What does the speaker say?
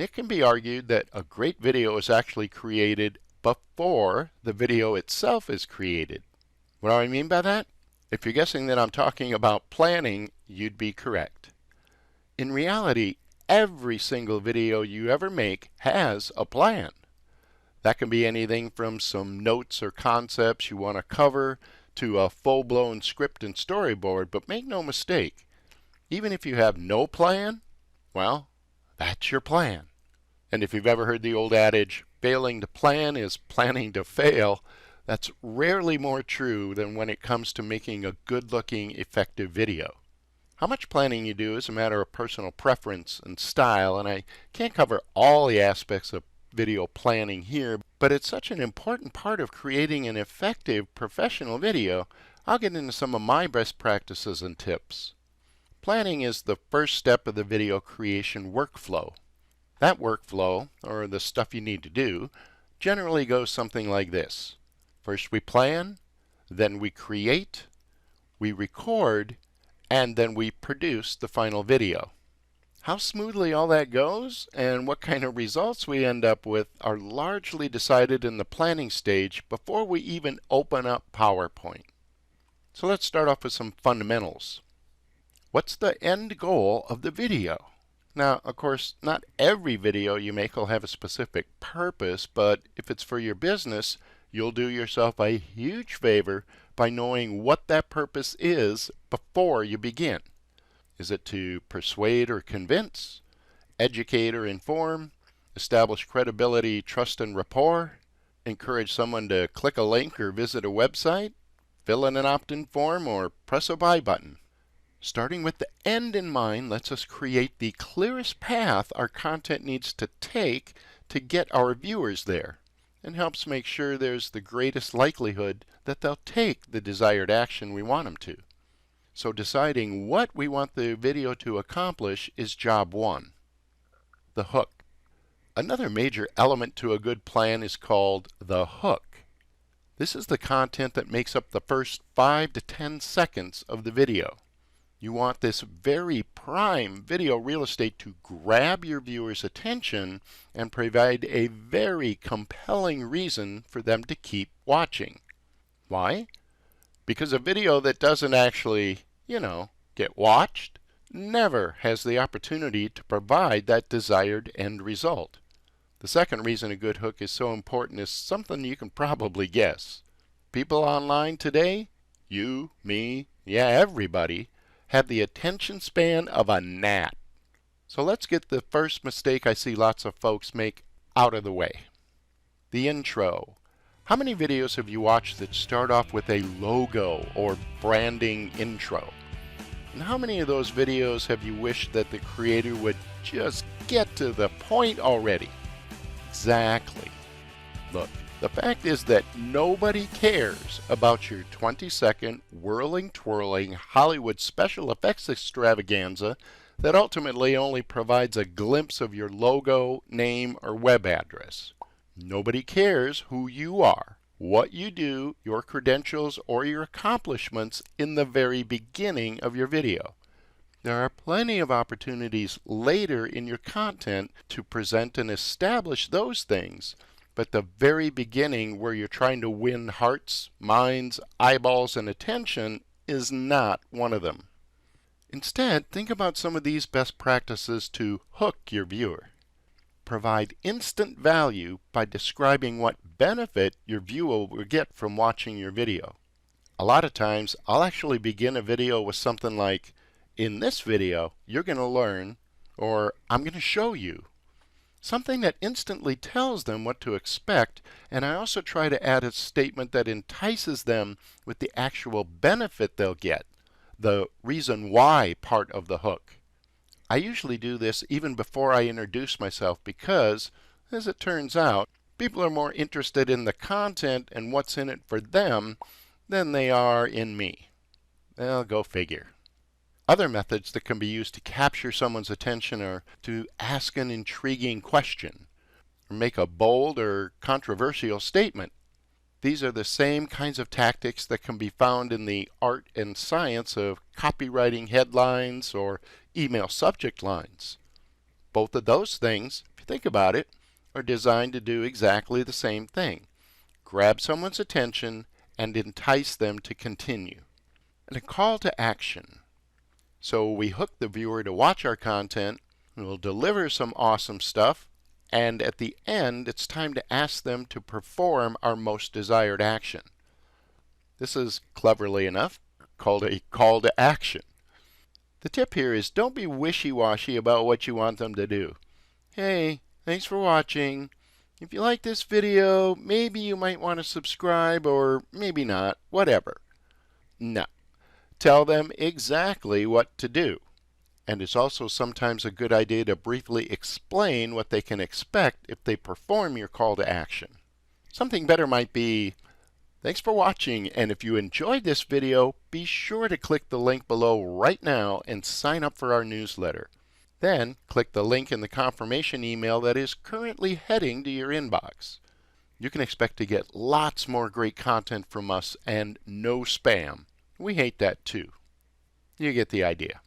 It can be argued that a great video is actually created before the video itself is created. What do I mean by that? If you're guessing that I'm talking about planning, you'd be correct. In reality, every single video you ever make has a plan. That can be anything from some notes or concepts you want to cover to a full-blown script and storyboard, but make no mistake, even if you have no plan, well, that's your plan. And if you've ever heard the old adage, failing to plan is planning to fail, that's rarely more true than when it comes to making a good-looking, effective video. How much planning you do is a matter of personal preference and style, and I can't cover all the aspects of video planning here, but it's such an important part of creating an effective professional video, I'll get into some of my best practices and tips. Planning is the first step of the video creation workflow. That workflow, or the stuff you need to do, generally goes something like this. First we plan, then we create, we record, and then we produce the final video. How smoothly all that goes and what kind of results we end up with are largely decided in the planning stage before we even open up PowerPoint. So let's start off with some fundamentals. What's the end goal of the video? Now, of course, not every video you make will have a specific purpose, but if it's for your business, you'll do yourself a huge favor by knowing what that purpose is before you begin. Is it to persuade or convince, educate or inform, establish credibility, trust, and rapport, encourage someone to click a link or visit a website, fill in an opt-in form, or press a buy button? Starting with the end in mind lets us create the clearest path our content needs to take to get our viewers there, and helps make sure there's the greatest likelihood that they'll take the desired action we want them to. So deciding what we want the video to accomplish is job one. The hook. Another major element to a good plan is called the hook. This is the content that makes up the first 5 to 10 seconds of the video. You want this very prime video real estate to grab your viewers' attention and provide a very compelling reason for them to keep watching. Why? Because a video that doesn't actually, get watched never has the opportunity to provide that desired end result. The second reason a good hook is so important is something you can probably guess. People online today, you, me, everybody, have the attention span of a gnat. So let's get the first mistake I see lots of folks make out of the way. The intro. How many videos have you watched that start off with a logo or branding intro? And how many of those videos have you wished that the creator would just get to the point already? Exactly. Look, the fact is that nobody cares about your 20-second whirling, twirling Hollywood special effects extravaganza that ultimately only provides a glimpse of your logo, name, or web address. Nobody cares who you are, what you do, your credentials, or your accomplishments in the very beginning of your video. There are plenty of opportunities later in your content to present and establish those things, but the very beginning where you're trying to win hearts, minds, eyeballs, and attention is not one of them. Instead, think about some of these best practices to hook your viewer. Provide instant value by describing what benefit your viewer will get from watching your video. A lot of times, I'll actually begin a video with something like, in this video, you're going to learn, or I'm going to show you. Something that instantly tells them what to expect, and I also try to add a statement that entices them with the actual benefit they'll get, the reason why part of the hook. I usually do this even before I introduce myself because, as it turns out, people are more interested in the content and what's in it for them than they are in me. Well, go figure. Other methods that can be used to capture someone's attention are to ask an intriguing question, or make a bold or controversial statement. These are the same kinds of tactics that can be found in the art and science of copywriting headlines or email subject lines. Both of those things, if you think about it, are designed to do exactly the same thing. Grab someone's attention and entice them to continue. And a call to action. So we hook the viewer to watch our content, we'll deliver some awesome stuff, and at the end it's time to ask them to perform our most desired action. This is, cleverly enough, called a call to action. The tip here is don't be wishy-washy about what you want them to do. Hey, thanks for watching. If you like this video, maybe you might want to subscribe, or maybe not, whatever. No. Tell them exactly what to do. And it's also sometimes a good idea to briefly explain what they can expect if they perform your call to action. Something better might be, thanks for watching, and if you enjoyed this video, be sure to click the link below right now and sign up for our newsletter. Then click the link in the confirmation email that is currently heading to your inbox. You can expect to get lots more great content from us and no spam. We hate that too. You get the idea.